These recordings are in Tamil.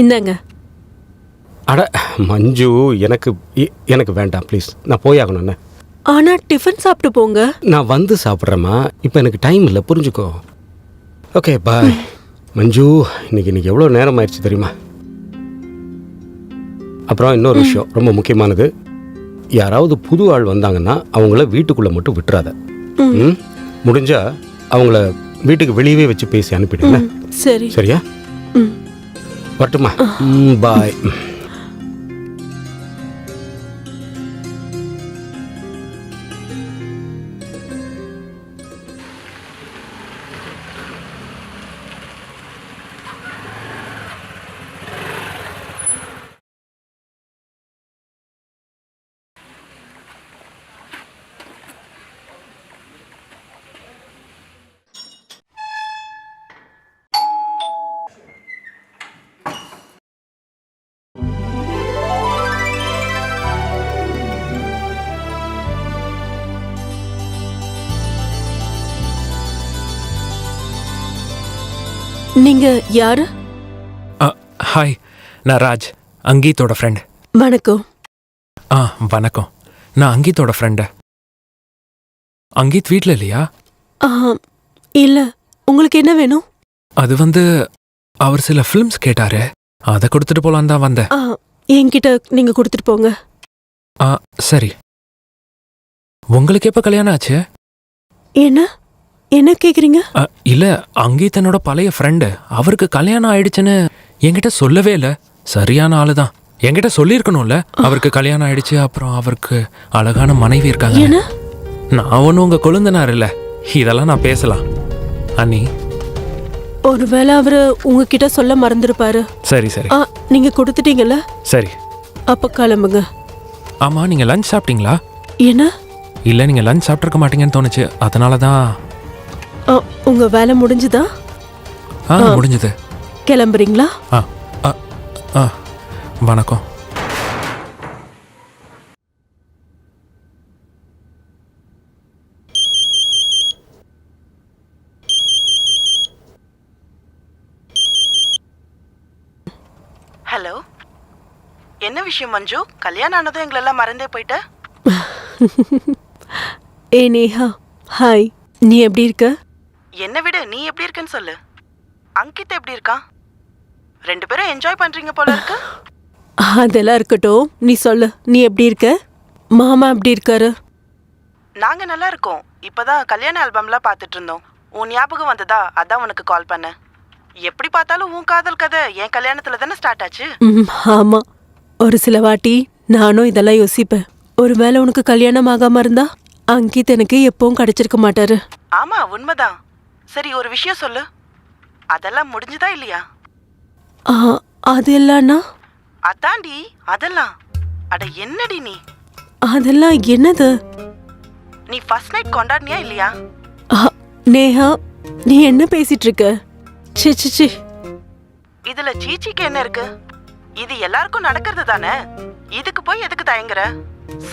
இந்தாங்க. அட மஞ்சு, எனக்கு வேண்டாம் ப்ளீஸ். நான் போயாகணும்ண்ணே. ஆனா டிஃபன் சாப்பிட்டு போங்க. நான் வந்து சாப்பிட்றேம்மா. இப்போ எனக்கு டைம் இல்லை, புரிஞ்சுக்கோ. Okay bye. மஞ்சு, இன்னைக்கு எவ்வளோ நேரம் ஆயிடுச்சு தெரியுமா? அப்புறம் இன்னொரு விஷயம் ரொம்ப முக்கியமானது. யாராவது புது ஆள் வந்தாங்கன்னா அவங்கள வீட்டுக்குள்ளே மட்டும் விட்டுறாத. முடிஞ்சா அவங்கள வீட்டுக்கு வெளியவே வச்சு பேசி அனுப்பிடுங்க. சரி. சரியா? வரட்டுமா? பாய். நீங்க யாரு? ஹாய், நான் ராஜ், அங்கீத்தோட ஃப்ரெண்ட். வணக்கம். வணக்கம். நான் அங்கீத்தோட ஃப்ரெண்டு. அங்கீத் வீட்டில் இல்லையா? இல்ல. உங்களுக்கு என்ன வேணும்? அது அவர் சில ஃபிலிம்ஸ் கேட்டாரு, அதை கொடுத்துட்டு போலான் தான் வந்தேன். என்கிட்ட நீங்க கொடுத்துட்டு போங்க. சரி. உங்களுக்கு எப்போ கல்யாணம் ஆச்சு? என்ன கேக்குறீங்க? இல்ல, அங்கீத் என்னோட பழைய ஃப்ரெண்டு. அவருக்கு கல்யாணம் ஆயிடுச்சுன்னு என்கிட்ட சொல்லவே இல்லை. சரியான ஆளு தான். என்கிட்ட சொல்லியிருக்கணும்ல அவருக்கு கல்யாணம் ஆயிடுச்சு, அப்புறம் அவருக்கு அழகான மனைவி இருக்காங்க. நான் ஒன்றும் உங்க கொழுந்தனார் இல்ல, இதெல்லாம் நான் பேசலாம். அண்ணி, ஒருவேளை அவரு உங்ககிட்ட சொல்ல மறந்துருப்பாரு. சரி சரி. நீங்க கொடுத்துட்டீங்கல்ல? சரி. அப்ப கிளம்புங்க. ஆமா, நீங்க லஞ்ச் சாப்பிட்டீங்களா? என்ன? இல்ல, நீங்க லஞ்ச் சாப்பிட்ருக்க மாட்டீங்கன்னு தோணுச்சு, அதனாலதான். உங்க வேலை முடிஞ்சுதா? முடிஞ்சது. கிளம்புறீங்களா? வணக்கம். ஹலோ, என்ன விஷயம் மஞ்சு? கல்யாணம் ஆனதும் எங்களெல்லாம் மறந்தே போயிட்ட? ஏ நேஹா, ஹாய். நீ எப்படி இருக்க? என்னை விட நீ எப்படி இருக்கன்னு சொல்லு. அங்கித் எப்படி இருக்கான்? 2 பேரும் என்ஜாய் பண்றீங்க போல இருக்கு. அதெல்லாம் இருக்கட்டும், நீ சொல்லு. நீ எப்படி இருக்க? மாமா எப்படி இருக்காரு? நாங்க நல்லா இருக்கோம். இப்பதான் கல்யாண ஆல்பம்லாம் பார்த்துட்டு இருந்தோம். உன் ஞாபகம் வந்ததா, அதான் உனக்கு கால் பண்ணேன். எப்படி பார்த்தாலும் உன் காதல் கதை என் கல்யாணத்துல தானே ஸ்டார்ட் ஆச்சு. ஆமா, ஒரு சில வாட்டி நானும் இதெல்லாம் யோசிப்பேன். ஒருவேளை உனக்கு கல்யாணம் ஆகாம இருந்தா அங்கித் எனக்கு எப்பவும் கிடைச்சிருக்க மாட்டாரு. ஆமா, உண்மைதான். சரி, ஒரு விஷயம் சொல்லு. அதெல்லாம் முடிஞ்சுதா இல்லையா? அது இல்லன்னா? அதாண்டி அதெல்லாம். அட என்னடி நீ? அதெல்லாம் என்னது? நீ ஃபர்ஸ்ட் நைட் கொண்டாடினியா இல்லையா? நேஹா, நீ என்ன பேசிட்டு இருக்க? சி. இதுல சீச்சிக்கு என்ன இருக்கு? இது எல்லாருக்கும் நடக்கிறது தானே. இதுக்கு போய் எதுக்கு தயங்குற?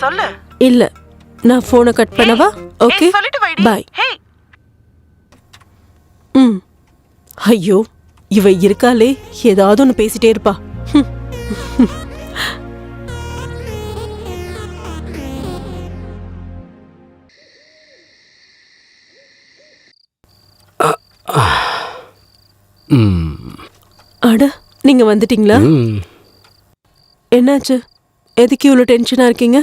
சொல்லு. இல்ல, நான் போனை கட் பண்ணவா? ஓகே, சொல்லிட்டு வைடி. பை. ஹே. ஐயோ, இவ இருக்காளே, ஏதாவது ஒன்று பேசிட்டே இருப்பா. அட, நீங்க வந்துட்டீங்களா? என்னாச்சு? எதுக்கு இவ்வளோ டென்ஷனா இருக்கீங்க?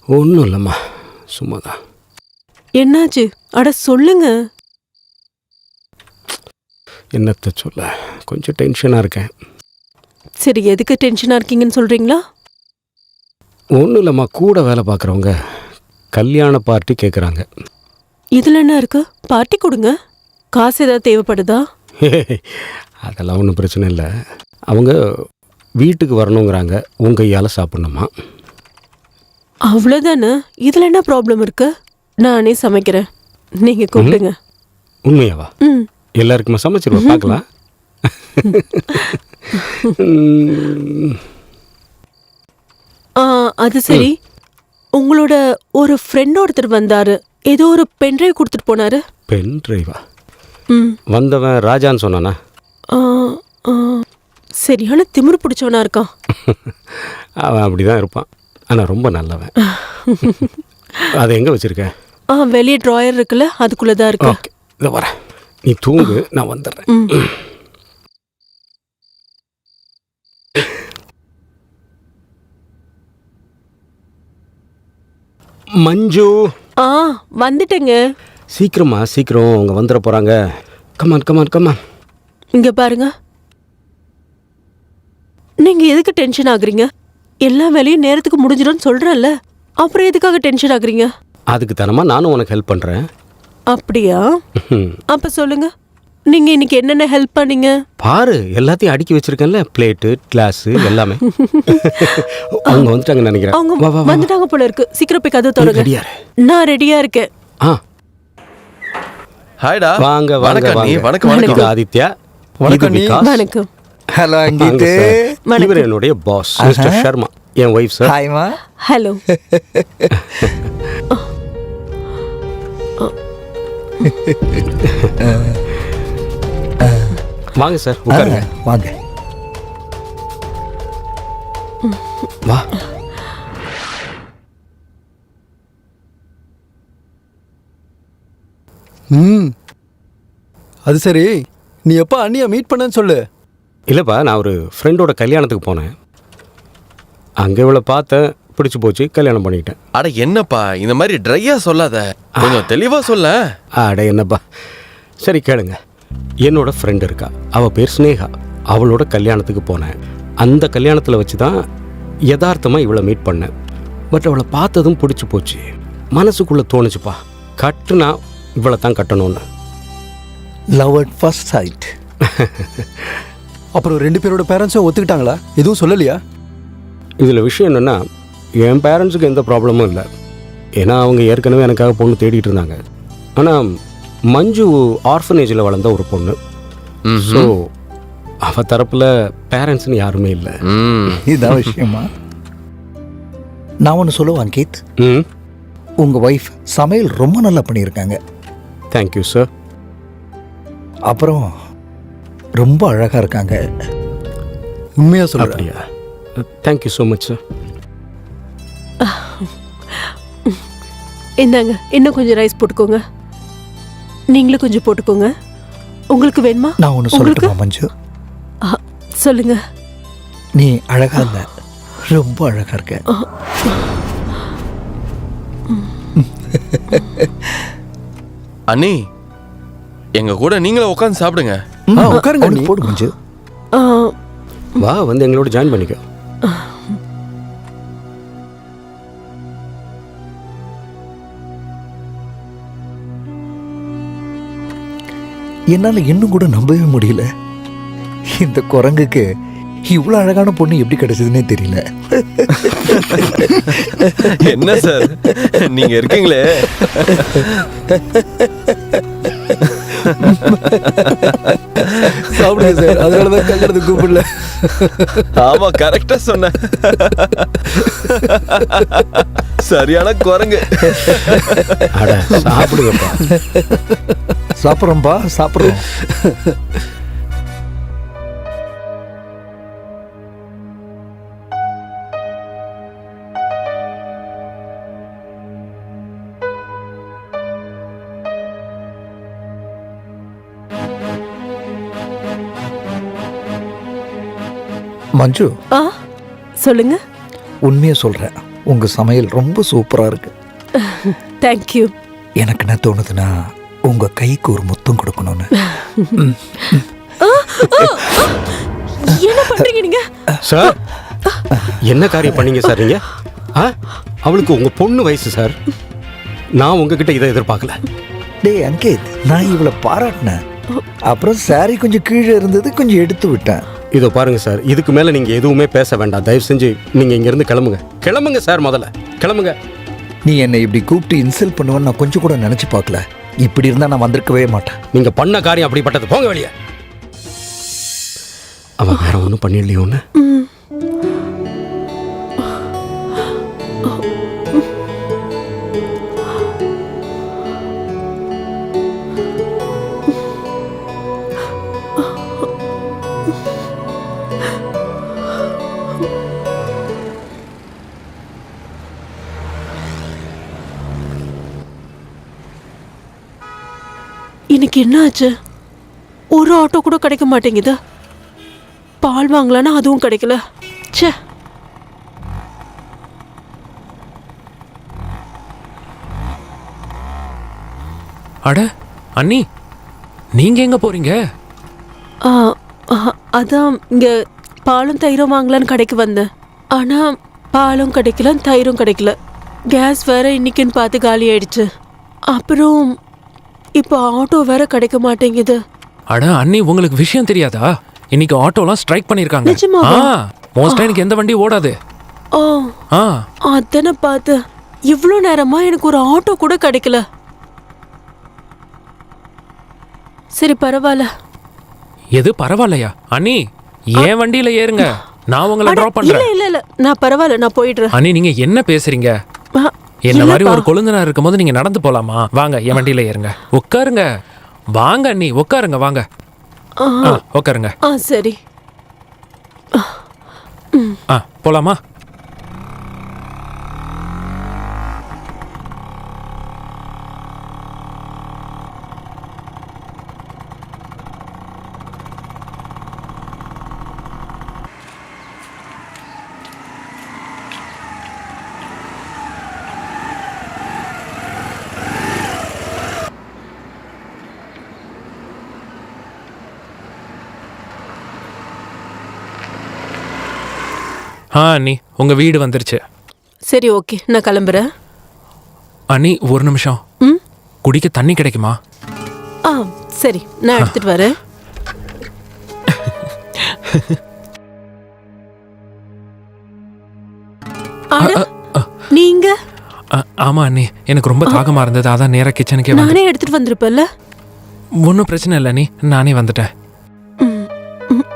ஒன்றும் இல்லைம்மா, சும்மாதான். என்னாச்சு? அட சொல்லுங்க. என்னத்தை சொல்ல, கொஞ்சம் டென்ஷனாக இருக்கேன். சரி, எதுக்கு டென்ஷனாக இருக்கீங்கன்னு சொல்கிறீங்களா? ஒன்றும் இல்லைம்மா, கூட வேலை பார்க்குறவங்க கல்யாண பார்ட்டி கேட்குறாங்க. இதில் என்ன இருக்கு? பார்ட்டி கொடுங்க. காசு ஏதாவது தேவைப்படுதா? அதெல்லாம் ஒன்றும் பிரச்சனை இல்லை. அவங்க வீட்டுக்கு வரணுங்கிறாங்க, உங்கள் கையால் சாப்பிட்ணுமா. அவ்வளோதானே, இதில் என்ன ப்ராப்ளம் இருக்கு? நானே சமைக்கிறேன், நீங்கள் கூப்பிடுங்க. உண்மையாவா? எல்லாருக்குமா சமைச்சிருவா, பார்க்கலாம். அது சரி, உங்களோட ஒரு ஃப்ரெண்ட் ஒருத்தர் வந்தாரு, ஏதோ ஒரு பென்ட்ரைவ் கொடுத்துட்டு போனாரு. பென்ட்ரைவா? வந்தவன் ராஜான்னு சொன்னானா? சரியான திமிரு பிடிச்சவனா இருக்கான். அவன் அப்படி தான் இருப்பான். ஆனால் ரொம்ப நல்லவன். அதை எங்கே வச்சுருக்க? வெளியே ட்ராயர் இருக்குல்ல, அதுக்குள்ளே தான் இருக்கு. ஓகே, இதை வரேன். நீ தூங்கு, நான் வந்துடுறேன். மஞ்சு, வந்துட்டேங்க. சீக்கிரம் அவங்க வந்துட போகிறாங்க. Come on come on come on. இங்க பாருங்க, நீங்க எதுக்கு டென்ஷன் ஆகுறீங்க? எல்லா வேலையும் நேரத்துக்கு முடிஞ்சிடும்னு சொல்றேன்ல, அப்புறம் எதுக்காக டென்ஷன் ஆகுறீங்க? அதுக்கு தானமா நானும் உனக்கு ஹெல்ப் பண்ணுறேன். அப்படியா? அப்ப சொல்லுங்க, நீங்க இன்னைக்கு என்னென்ன ஹெல்ப் பண்ணீங்க? பாரு, எல்லாத்தையும் அடுக்கி வச்சிருக்கேன்ல, பிளேட்டு கிளாஸு எல்லாமே. அவங்க வந்துட்டாங்க நினைக்கிறேன். அவங்க வந்துட்டாங்க போல இருக்கு. சீக்கிரம் போய் கதவு திறங்க. நான் ரெடியா இருக்கேன். ஹாய்டா. வாங்க வாங்க வணக்கம் நீ. வாங்க. வணக்கம் வணக்கம். இது ஆதித்யா. வணக்கம் நீ. வணக்கம். ஹலோ அங்கிட்டு. இவர் என்னுடைய பாஸ் மிஸ்டர் சர்மா, என் ஒய்ஃப் சார். ஹாய்மா. ஹலோ. வாங்க சார், உட்காருங்க. வாங்க. வா. அது சரி, நீ எப்போ அண்ணியை மீட் பண்ணன்னு சொல்லு. இல்லைப்பா, நான் ஒரு ஃப்ரெண்டோட கல்யாணத்துக்கு போனேன். அங்கே இவளை பார்த்தேன், பிடிச்சி போச்சு, கல்யாணம் பண்ணிக்கிட்டேன். அட என்னப்பா இந்த மாதிரி ட்ரையா சொல்லாத, கொஞ்சம் தெளிவா சொல்ல. அட என்னப்பா, சரி கேளுங்க. என்னோட ஃப்ரெண்ட் இருக்கா, அவள் பேர் ஸ்னேகா. அவளோட கல்யாணத்துக்கு போனேன். அந்த கல்யாணத்தில் வச்சு தான் யதார்த்தமாக இவளை மீட் பண்ணேன். பட் அவளை பார்த்ததும் பிடிச்சி போச்சு. மனசுக்குள்ளே தோணுச்சுப்பா, கட்டுனா இவளை தான் கட்டணும்னு. Love at first sight. அப்புறம் 2 பேரோட பேரண்ட்ஸும் ஒத்துக்கிட்டாங்களா? எதுவும் சொல்லலையா? இதில் விஷயம் என்னென்னா, என் பேரண்ட்ஸுக்கு எந்த ப்ராப்ளமும் இல்லை. ஏன்னா அவங்க ஏற்கனவே எனக்காக பொண்ணு தேடிட்டு இருந்தாங்க. ஆனால் மஞ்சு ஆர்ஃபனேஜில் வளர்ந்த ஒரு பொண்ணு. ஸோ அவள் தரப்பில் பேரண்ட்ஸ்னு யாருமே இல்லை. இதுதான் விஷயமா? நான் ஒன்று சொல்லுவேன் அங்கித். உங்கள் ஒய்ஃப் சமையல் ரொம்ப நல்லா பண்ணியிருக்காங்க. Thank you sir. அப்புறம் ரொம்ப அழகாக இருக்காங்க. உண்மையாக சொல்கிறேன். அப்படியா? Thank you so much sir. இந்தாங்க, இன்னும் கொஞ்சம் ரைஸ் போட்டுக்கோங்க. நீங்களும் கொஞ்சம் போட்டுக்கோங்க. உங்களுக்கு வேணுமா? நான் ஒன்று சொல்லட்டுமா மஞ்சு? சொல்லுங்க. நீ அழகா இல்லை, ரொம்ப அழகா இருக்க. அண்ணி, எங்க கூட நீங்களும் உட்காந்து சாப்பிடுங்க. உட்காருங்க. நீ போடு மஞ்சு. வா, வந்து எங்களோட ஜாயின் பண்ணிக்கோ. என்னால் இன்னும் கூட நம்பவே முடியல. இந்த குரங்குக்கு இவ்வளோ அழகான பொண்ணு எப்படி கிடைச்சதுன்னே தெரியல. என்ன சார் நீங்க இருக்கீங்களே. சாப்பிடுங்க சார், அதனாலதான் கல்யாணத்துக்கு கூப்பிடல. ஆமா, கரெக்டா சொன்ன. சரியான குரங்கு. அட சாப்பிடுங்கப்பா. சாப்பிட்றோம்பா, சாப்பிட்றோம். மஞ்சு, சொல்லுங்க. உண்மையை சொல்கிறேன், உங்கள் சமையல் ரொம்ப சூப்பராக இருக்கு. தேங்க்யூ. எனக்கு என்ன தோணுதுன்னா, உங்கள் கைக்கு ஒரு முத்தம் கொடுக்கணும்னு. என்ன பண்றீங்க நீங்க? சார், என்ன காரியம் பண்ணீங்க சார் நீங்க? அவளுக்கு உங்க பொண்ணு வயசு சார். நான் உங்ககிட்ட இதை எதிர்பார்க்கல. டேய் அங்கித், நான் இவளை பாராட்டினேன். அப்புறம் சாரி கொஞ்சம் கீழே இருந்தது, கொஞ்சம் எடுத்து விட்டேன். இதோ பாருங்க சார், இதுக்கு மேல நீங்க எதுவுமே பேச வேண்டாம். தயவு செஞ்சு நீங்க இங்க இருந்து கிளம்புங்க. கிளம்புங்க சார், முதல்ல கிளம்புங்க. நீ என்னை இப்படி கூப்பிட்டு இன்சல்ட் பண்ணுவேன்னு நான் கொஞ்சம் கூட நினைச்சு பார்க்கல. இப்படி இருந்தா நான் வந்திருக்கவே மாட்டேன். நீங்க பண்ண காரியம் அப்படிப்பட்டது. போங்க வெளியே. அவன் வேற ஒன்றும் பண்ணிடலையோ ஒன்று. இன்னைக்கு என்ன ஆச்சு? ஒரு ஆட்டோ கூட கிடைக்க மாட்டேங்குது. பால் வாங்கலான்னா அதுவும் கிடைக்கல. ச்சே. அட அண்ணி, நீங்க எங்க போறீங்க? ஆ, ஆ, அதான் இங்க பாலும் தயிரும் வாங்கலான்னு கடைக்கு வந்தேன். ஆனா பாலும் கிடைக்கல, தயிரும் கிடைக்கல. கேஸ் வேற இன்னைக்குன்னு பார்த்து காலி ஆயிடுச்சு. அப்புறம் இப்போ ஆட்டோ வேற கிடைக்க மாட்டேங்குது. அட அண்ணி, உங்களுக்கு விஷயம் தெரியாதா? இன்னைக்கு ஆட்டோலாம் ஸ்ட்ரைக் பண்ணிருக்காங்க. நிஜமாவா? மோஸ்டா எனக்கு எந்த வண்டி ஓடாது. ஓ, ஆ அதானே பார்த்து. இவ்வளோ நேரமா எனக்கு ஒரு ஆட்டோ கூட கிடைக்கல. சரி பரவாயில்ல. எது பரவாயில்லையா? அண்ணி, ஏன் வண்டியில ஏறுங்க, நான் உங்களை அட, டிராப் இல்ல பண்றேன். இல்ல இல்ல, நான் பரவாயில்ல, நான் போயிடுறேன். அண்ணி, நீங்க என்ன பேசுறீங்க? ஆ, என்ன மாதிரி இல்லப்பா. ஒரு கொழுந்தனா இருக்கும்போது நீங்க நடந்து போலாமா? வாங்க, என் வண்டியில ஏறுங்க. உட்காருங்க. வாங்க அண்ணி, உட்காருங்க. வாங்க. ஆ, உட்காருங்க. ஆ சரி. போலாமா? அண்ணி, உங்க வீடு வந்துருச்சு. சரி ஓகே, நான் கிளம்புறேன். அண்ணி, ஒரு நிமிஷம். ம், குடிக்க தண்ணி கிடைக்குமா? ஆ சரி, நான் எடுத்துட்டு வரேன். அட, நீங்க? ஆமா அண்ணி, எனக்கு ரொம்ப தாகமா இருந்தது, அதான் நேரா கிச்சனுக்கே வந்து. நானே எடுத்துட்டு வந்திருப்பேன்ல. ஒன்றும் பிரச்சனை இல்லை அண்ணி, நானே வந்துட்டேன். ம், ம்.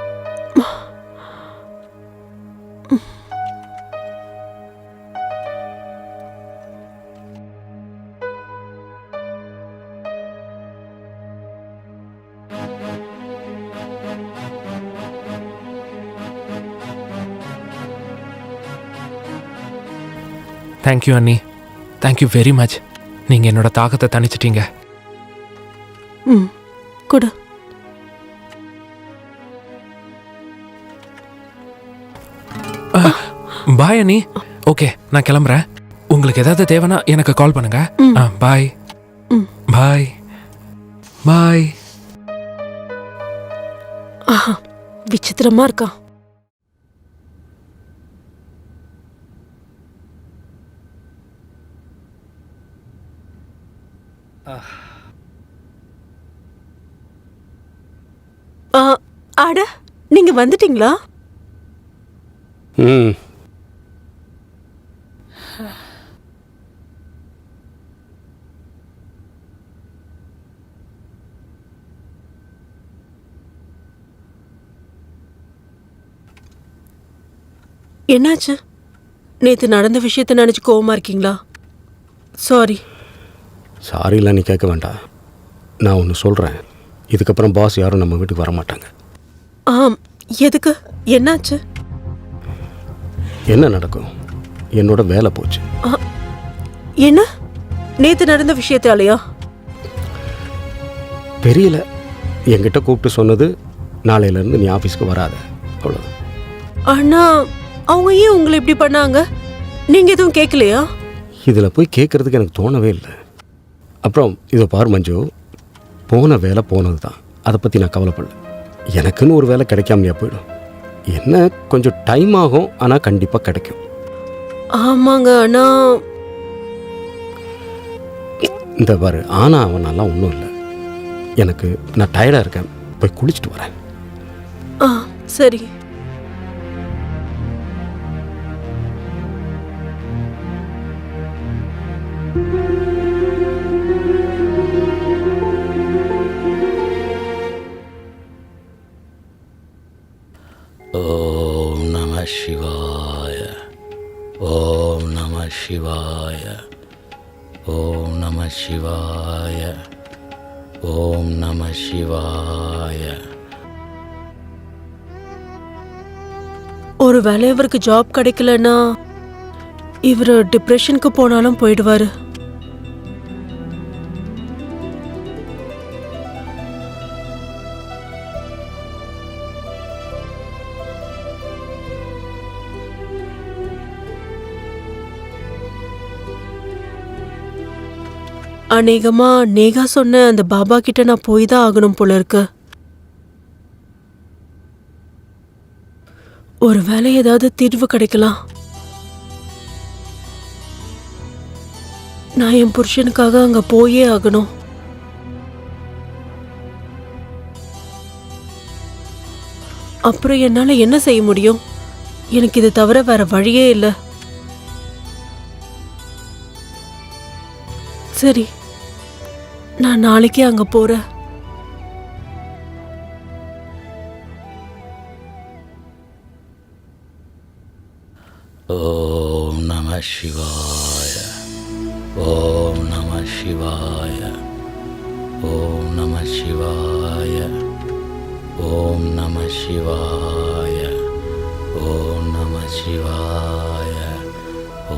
தேங்க்யூ அண்ணி, தேங்க்யூ வெரி மச். நீங்கள் என்னோட தாகத்தை தணிச்சிட்டீங்க. ம், கொடு. பாய் அண்ணி. ஓகே, நான் கிளம்புறேன். உங்களுக்கு ஏதாவது தேவைன்னா எனக்கு கால் பண்ணுங்க. பாய். ம். பாய் பாய். ஆஹா, விசித்திரமா இருக்கான். ஆ, அட, நீங்க வந்துட்டீங்களா? ம். என்னாச்சு? நேத்து நடந்த விஷயத்தை நினைச்சு கோவமா இருக்கீங்களா? சாரி. சாரிலாம் நீ கேட்க வேண்டாம். நான் ஒன்று சொல்கிறேன். இதுக்கப்புறம் பாஸ் யாரும் நம்ம வீட்டுக்கு வர மாட்டாங்க. ஆம், எதுக்கு? என்னாச்சு? என்ன நடக்கும்? என்னோட வேலை போச்சு. என்ன? நேத்து நடந்த விஷயத்தாலையா? தெரியல. என்கிட்ட கூப்பிட்டு சொன்னது நாளையிலேருந்து நீ ஆஃபீஸ்க்கு வராத, அவ்வளோதான். ஆனா அவங்க ஏன் உங்களை இப்படி பண்ணாங்க? நீங்க எதுவும் கேட்கலையா? இதில் போய் கேட்குறதுக்கு எனக்கு தோணவே இல்லை. அப்புறம் இதை பார் மஞ்சு, போன வேலை போனது தான், அதை பற்றி நான் கவலைப்படல. எனக்குன்னு ஒரு வேலை கிடைக்காமையா போயிடும். என்ன கொஞ்சம் டைம் ஆகும், ஆனால் கண்டிப்பாக கிடைக்கும். ஆமாங்க, ஆனா இந்த பாரு, ஆனால் அவனாலாம் ஒன்றும் இல்லை. எனக்கு நான் டயர்டாக இருக்கேன், போய் குளிச்சுட்டு வரேன். ஆ சரி. ஓம் நம சிவாய, ஓம் நம சிவாய, ஓம் நம சிவாய, ஓம் நம சிவாய. ஒரு வேளை இவருக்கு ஜாப் கிடைக்கலன்னா இவர் டிப்ரெஷனுக்கு போனாலும் போயிடுவாரு. அநேகமா நேகா சொன்ன அந்த பாபா கிட்ட நான் போய் தான் ஆகணும் போல இருக்கு. ஒருவேளை ஏதாவது தீர்வு கிடைக்கலாம். நான் என் புருஷனுக்காக அங்க போயே ஆகணும். அப்புறம் என்னால என்ன செய்ய முடியும்? எனக்கு இது தவிர வேற வழியே இல்லை. சரி, நான் நாளைக்கே அங்க போறேன். ஓம் நம சிவாய. ஓம் நம சிவாய. ஓம் நம சிவாய. ஓம் நம சிவாய. ஓம் நம சிவாய.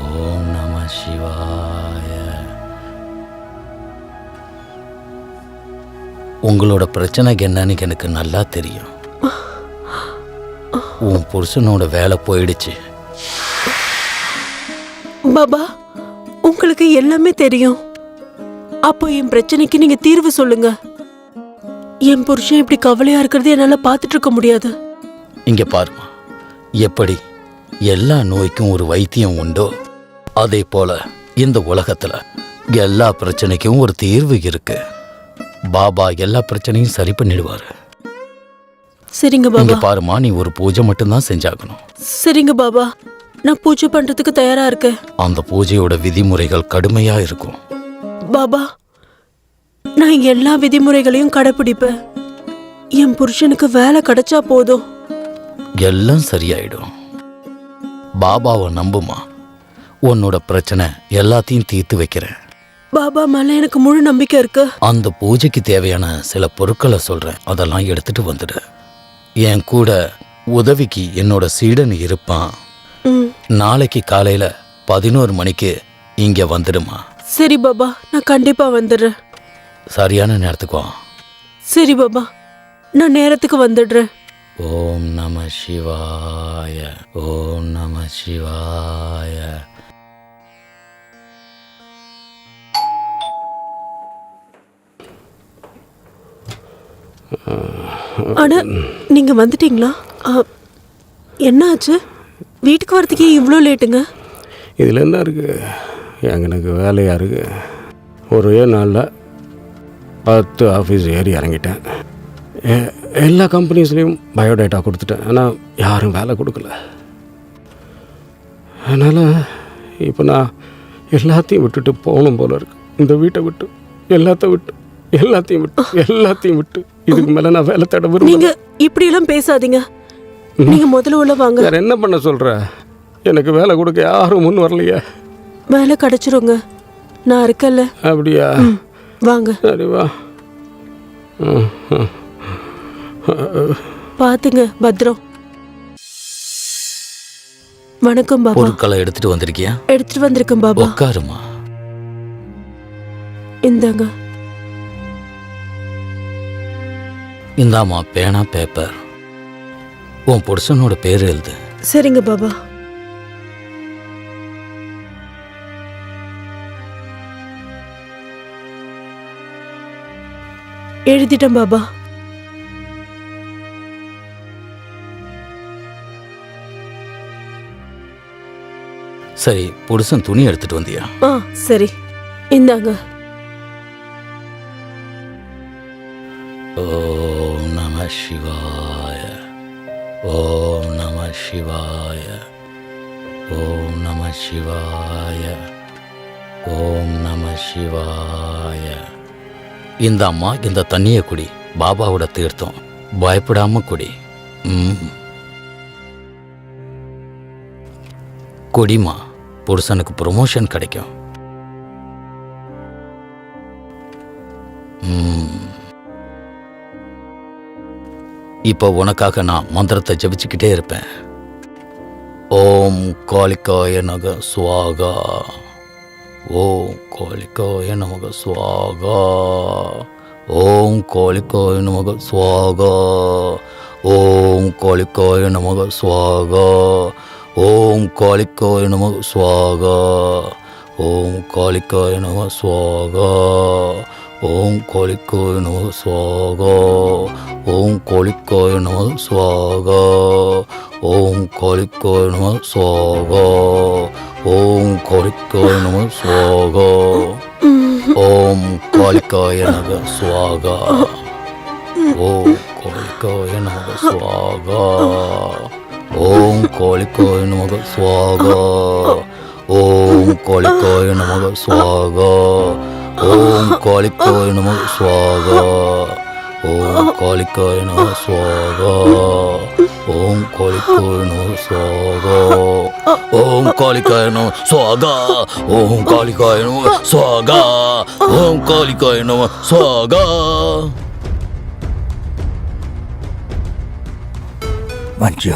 ஓம் நம சிவாய. உங்களோட பிரச்சனைக்கு என்னன்னு எனக்கு நல்லா தெரியும். உன் புருஷனோட வேலை போயிடுச்சு. பாபா, உங்களுக்கு எல்லாமே தெரியும். அப்போ என் பிரச்சனைக்கு நீங்க தீர்வு சொல்லுங்க. என் புருஷன் இப்படி கவலையா இருக்கிறது என்னால பார்த்துட்டு இருக்க முடியாது. இங்க பாருமா, எப்படி எல்லா நோய்க்கும் ஒரு வைத்தியம் உண்டோ அதே போல இந்த உலகத்துல எல்லா பிரச்சனைக்கும் ஒரு தீர்வு இருக்கு. பாபா எல்லா பிரச்சனையும் சரி பண்ணிடுவாரு. சரிங்க இங்க பாபா. பாருமா, நீ ஒரு பூஜை மட்டும்தான் செஞ்சாகணும். சரிங்க பாபா, நான் பூஜை பண்றதுக்கு தயாரா இருக்கேன். அந்த பூஜையோட விதிமுறைகள் கடுமையா இருக்கும். பாபா, நான் எல்லா விதிமுறைகளையும் கடைபிடிப்பேன். என் புருஷனுக்கு வேலை கிடைச்சா போதும். எல்லாம் சரியாயிடும். பாபாவை நம்புமா, உன்னோட பிரச்சனை எல்லாத்தையும் தீர்த்து வைக்கிறேன். பாபா மேல எனக்கு முழு நம்பிக்கை இருக்கு. அந்த பூஜைக்கு தேவையான சில பொருட்களை சொல்றேன், அதெல்லாம் எடுத்துட்டு வந்துடு. என் கூட உதவிக்கு என்னோட சீடன் இருப்பான். நாளைக்கு காலையில 11 மணிக்கு இங்க வந்துடுமா. சரி பாபா, நான் கண்டிப்பா வந்துடுறேன். சரியான நேரத்துக்கு வா. சரி பாபா, நான் நேரத்துக்கு வந்துடுறேன். ஓம் நம சிவாய. ஓம் நம சிவாய. ஆனா நீங்க வந்துட்டீங்களா? என்ன ஆச்சு? வீட்டுக்கு வரதுக்கே இவ்வளோ லேட்டுங்க? இதில் என்ன இருக்குது, எனக்கு வேலையாக இருக்குது. ஒரே நாளில் 10 ஆஃபீஸ் ஏறி இறங்கிட்டேன். எல்லா கம்பெனிஸ்லேயும் பயோடேட்டா கொடுத்துட்டேன். ஆனால் யாரும் வேலை கொடுக்கல. அதனால் இப்போ நான் எல்லாத்தையும் விட்டுட்டு போகணும் போல இருக்கு. இந்த வீட்டை விட்டு, எல்லாத்தையும் விட்டு இதுக்கு மேலே நான் வேலை தேட விரும்புறேன். நீங்க இப்படியெல்லாம் பேசாதீங்க. நீங்க முதல்ல உள்ள வாங்க. வேற என்ன பண்ண சொல்ற? எனக்கு வேலை கொடுக்க யாரும் முன் வரலையா? வேலை கிடைச்சிருங்க, நான் இருக்கல. அப்படியா? வாங்க. சரி வா. பாத்துங்க, பத்ரம். வணக்கம் பாபா. பொருட்களை எடுத்துட்டு வந்திருக்கியா? எடுத்துட்டு வந்திருக்கேன் பாபா. உட்காருமா. இந்தாங்க. இந்தாமா பேனா பேப்பர். உன் புருஷனோட பேர் எழுது. சரிங்க பாபா. எழுதிட்டேன் பாபா. சரி, புருஷன் துணி எடுத்துட்டு வந்தியா? சரி, இந்தாங்க. ஓம் நம சிவாய. ஓம் நம சிவாய. ஓம் நம சிவாய. ஓம் நம சிவாய. இந்த அம்மா இந்த தண்ணியை குடி. பாபாவோட தீர்த்தம். பயப்படாம குடி. குடிமா, புருஷனுக்கு ப்ரொமோஷன் கிடைக்கும். இப்போ உனக்காக நான் மந்திரத்தை ஜபிச்சுக்கிட்டே இருப்பேன். ஓம் காளிகாய நக சுவாகா. ஓம் காளிகாய நமக சுவாகா. ஓம் காளிகாய நமக சுவாகா. ஓம் காளிகாய நமக சுவாகா. ஓம் காளிகாய நமக சுவாகா. ஓம் காளிக்காய நம ஸ்வாகா. ஓம் காளிக்காய நம ஸ்வாகா. ஓம் காளிக்காய நம ஸ்வாகா. ஓம் காளிக்காய நம ஸ்வாகா. ஓம் காளிக்காய நம ஸ்வாகா. ஓம் காளிக்காய நம ஸ்வாகா. ஓம் காளிக்காய நம ஸ்வாகா. ஓம் காளிக்காய நம ஸ்வாகா. ஓம் காளிக்காய நம ஸ்வாகா. ஓம் காளிக்காய நம ஸ்வாகா. ஓம் காளிக்காய நம ஸ்வாகா. ஓம் காளிக்காய நம ஸ்வாகா. ஓம் காளிக்காய நம ஸ்வாகா. ஓம் காளிக்காய நம ஸ்வாகா. ஓம் காளிக்காய நம ஸ்வாகா. மஞ்சு,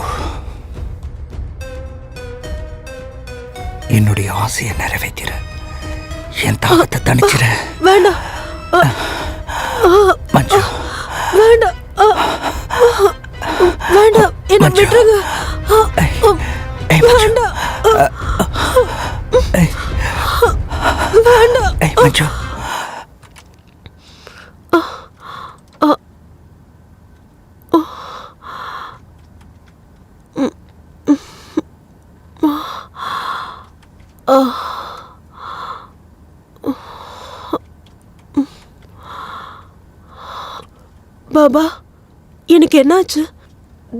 என்னுடைய ஆசையை நிறைவேற்றிற, என் தாகத்தை தணிச்சிட. வேண்டாம் மஞ்சு, வேண்டாம் வேண்டாம், என்ன மஞ்சு. விட்டுருங்க. ஏய் மஞ்சு. வேண்டாம் ஏய். வேண்டாம். ஏய் மஞ்சு. பாபா, எனக்கு என்னாச்சு?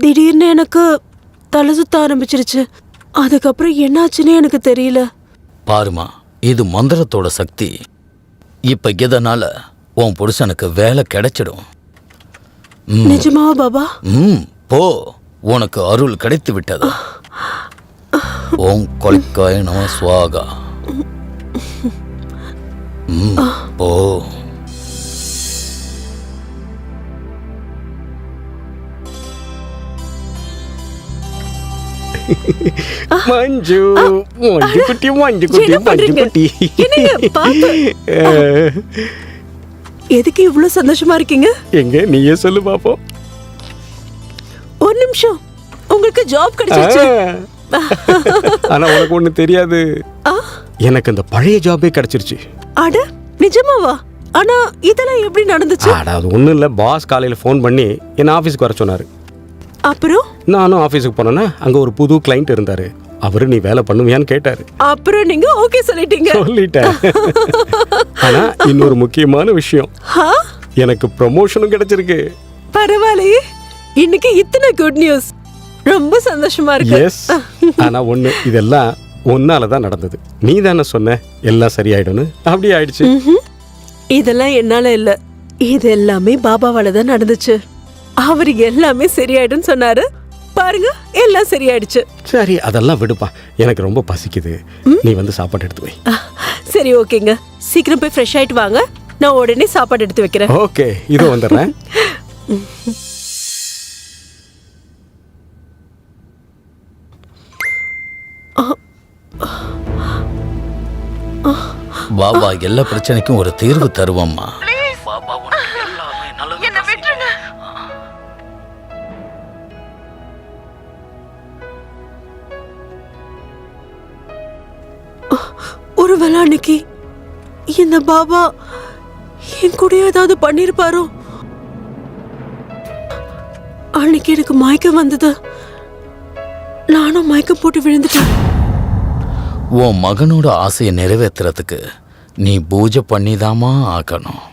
திடீர்னு எனக்கு தலை சுத்த ஆரம்பிச்சிருச்சு. அதுக்கப்புறம் என்னாச்சுன்னு எனக்கு தெரியல. பாருமா, இது மந்திரத்தோட சக்தி. இப்ப இதனால உன் புருஷனுக்கு வேலை கிடைச்சிடும். நிஜமாவா பாபா? போ, உனக்கு அருள் கிடைத்து விட்டது. ஓம் காளிக்காய நம ஸ்வாகா. போ. மஞ்சு, மஞ்சு குட்டி, மஞ்சு குட்டி, என்ன மஞ்சு பண்றீங்க? குட்டி. என்னங்க பாத்து? எதுக்கு இவ்வளவு சந்தோஷமா இருக்கீங்க? எங்க நீயே சொல்லு பாப்போம். ஒரு நிமிஷம், உங்களுக்கு ஜாப் கிடைச்சிருச்சு. ஆனா உனக்கு ஒண்ணு தெரியாது, எனக்கு அந்த பழைய ஜாபே கிடைச்சிருச்சு. அட நிஜமாவா? ஆனா இதெல்லாம் எப்படி நடந்துச்சு? அட அது ஒண்ணும் இல்ல, பாஸ் காலையில ஃபோன் பண்ணி என்ன ஆபீஸ்க்கு வர சொன்னாரு. அப்புறம் நானும் ஆபீஸுக்கு போனேன்னா அங்க ஒரு புது கிளைண்ட் இருந்தாரு. அவரு நீ வேலை பண்ணுவியான்னு கேட்டாரு. அப்புறம் நீங்க ஓகே சொல்லிட்டீங்க. சொல்லிட்டேன். ஆனா இன்னொரு முக்கியமான விஷயம், எனக்கு ப்ரமோஷனும் கிடைச்சிருக்கு. பரவாயில்லையே, இன்னைக்கு இத்தனை குட் நியூஸ். ரொம்ப சந்தோஷமா இருக்கு. எஸ். ஆனா ஒண்ணு, இதெல்லாம் ஒன்னாலதான் நடந்தது. நீ தானே சொன்ன எல்லாம் சரியாயிடும்னு. அப்படியே ஆயிடுச்சு. இதெல்லாம் என்னால இல்ல, இது எல்லாமே பாபாவால தான் நடந்துச்சு. அவர் எல்லாமே சரியாயிடும்னு சொன்னாரு. பாருங்க, எல்லாம் சரியாயிடுச்சு. சரி, அதெல்லாம் விடுப்பா, எனக்கு ரொம்ப பசிக்குது. நீ வந்து சாப்பாடு எடுத்து வை. சரி ஓகேங்க, சீக்கிரம் போய் ஃப்ரெஷ் ஆயிட்டு வாங்க. நான் உடனே சாப்பாடு எடுத்து வைக்கிறேன். ஓகே, இதோ வந்துடுறேன். பாபா எல்லா பிரச்சனைக்கும் ஒரு தீர்வு தருவோம்மா. என்ன விட்டுருங்க. ஒருவேளை அன்னைக்கு இந்த பாபா என் கூட ஏதாவது பண்ணிருப்பாரோ? அன்னைக்கு எனக்கு மயக்கம் வந்தது, நானும் மயக்கம் போட்டு விழுந்துட்டேன். உன் மகனோட ஆசையை நிறைவேற்றுறதுக்கு நீ பூஜை பண்ணிதாமா ஆக்கணும்.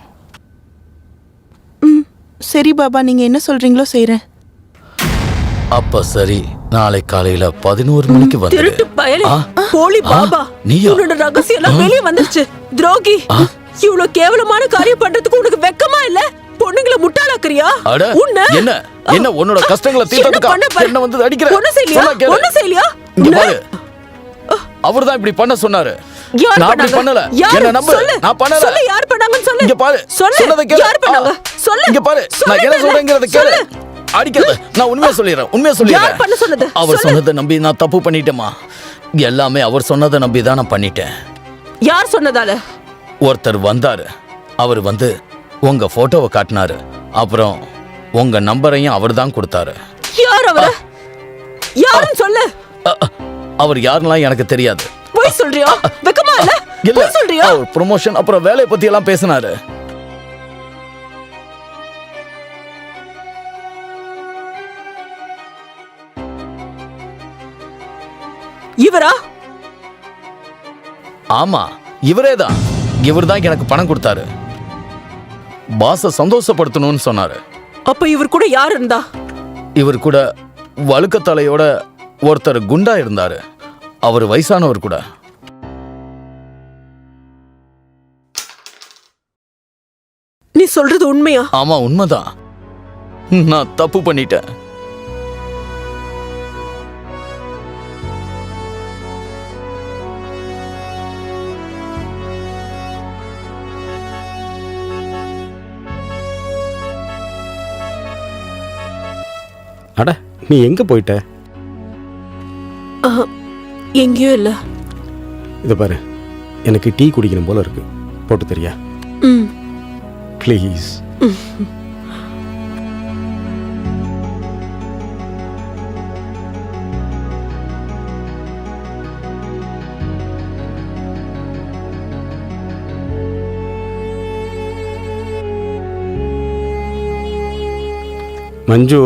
சரி பாபா, நீங்க என்ன சொல்றீங்களோ செய்றேன். அப்ப சரி, நாளை காலையில 11 மணிக்கு திருட்டு பயலே, வந்து போலி பாபா, நீயா? உன்னோட ரகசியம் எல்லாம் வெளியே வந்துருச்சு. துரோகி, இவ்வளவு கேவலமான காரியம் பண்றதுக்கு உனக்கு வெக்கமா இல்ல? பொண்ணுங்களை முட்டாளாக்குறியா? அட, உன்னை என்ன என்ன உன்னோட கஷ்டங்களை தீர்த்ததுக்கு என்ன வந்து அடிக்கிற? ஒண்ணு செய்யலையா? சொன்னா கேளு. ஒண்ணு செய்யலையா? இங்க பாரு, அவர்தான் இப்படி பண்ண சொன்னாரு. யார் நான் அப்படி பண்ணாங்க? பண்ணல. யாரு? என்ன நம்பு. சொல்லு. நான் பண்ணல. சொல்லு, யார் பண்ணாங்கன்னு சொல்லு. இங்க பாரு, சொல்லு. சொன்னதை கேளு. யார் பண்ணாங்க? சொல்லு. இங்க பாரு, நான் என்ன சொல்றேங்கறத கேளு. அடிக்காத, நான் உண்மையா சொல்லிடுறேன். உண்மையா யார் சொல்லிடுறேன். பண்ண சொன்னது? அவர் சொல்லு. சொன்னதை நம்பி நான் தப்பு பண்ணிட்டேமா. எல்லாமே அவர் சொன்னதை நம்பி தான் நான் பண்ணிட்டேன். யார் சொன்னதால? ஒருத்தர் வந்தாரு. அவர் வந்து உங்க போட்டோவை காட்டினாரு. அப்புறம் உங்க நம்பரையும் அவர் தான் கொடுத்தாரு. யார் அவரு? யாருன்னு சொல்லு. அவர் யாருலாம் எனக்கு தெரியாது. போய் சொல்றியா? வெக்கமா இல்ல? இல்ல பொய் சொல்றியா? அவர் ப்ரொமோஷன் அப்புறம் வேலையை பத்தி எல்லாம் பேசினாரு. இவரா? ஆமா, இவரேதான். இவர்தான் எனக்கு பணம் கொடுத்தாரு. பாஸ சந்தோஷப்படுத்தணும்னு சொன்னாரு. அப்ப இவர் கூட யார் இருந்தா? இவர் கூட வழுக்கத்தலையோட ஒருத்தர் குண்டா இருந்தாரு. அவர் வயசானவர் கூட. நீ சொல்றது உண்மையா? ஆமா, உண்மைதான். நான் தப்பு பண்ணிட்டேன். அட, நீ எங்கே போயிட்ட? எங்கேயும் இல்ல. இதை பாரு, எனக்கு டீ குடிக்கணும் போல இருக்கு. போட்டு தெரியா? ம். ப்ளீஸ். மஞ்சு,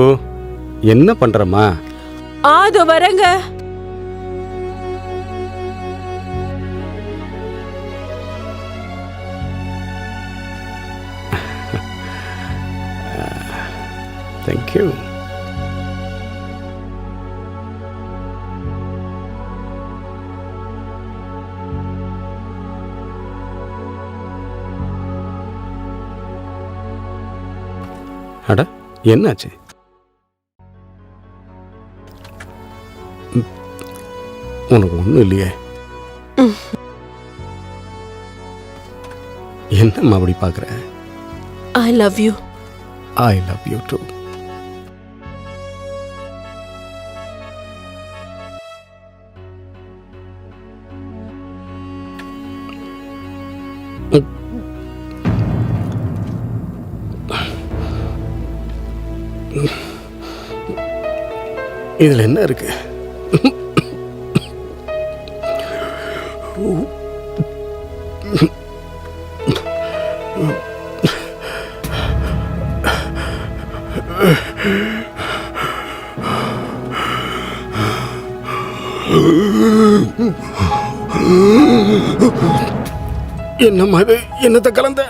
என்ன பண்றமா? அது வரங்க. தேங்க்யூ. அட, என்னாச்சு? உனக்கு ஒன்றும் இல்லையே? என்னம்மா அப்படி பார்க்குற? I love you. I love you too. இதில் என்ன இருக்கு? என்னம்மா இது? என்னத்தை கலந்த?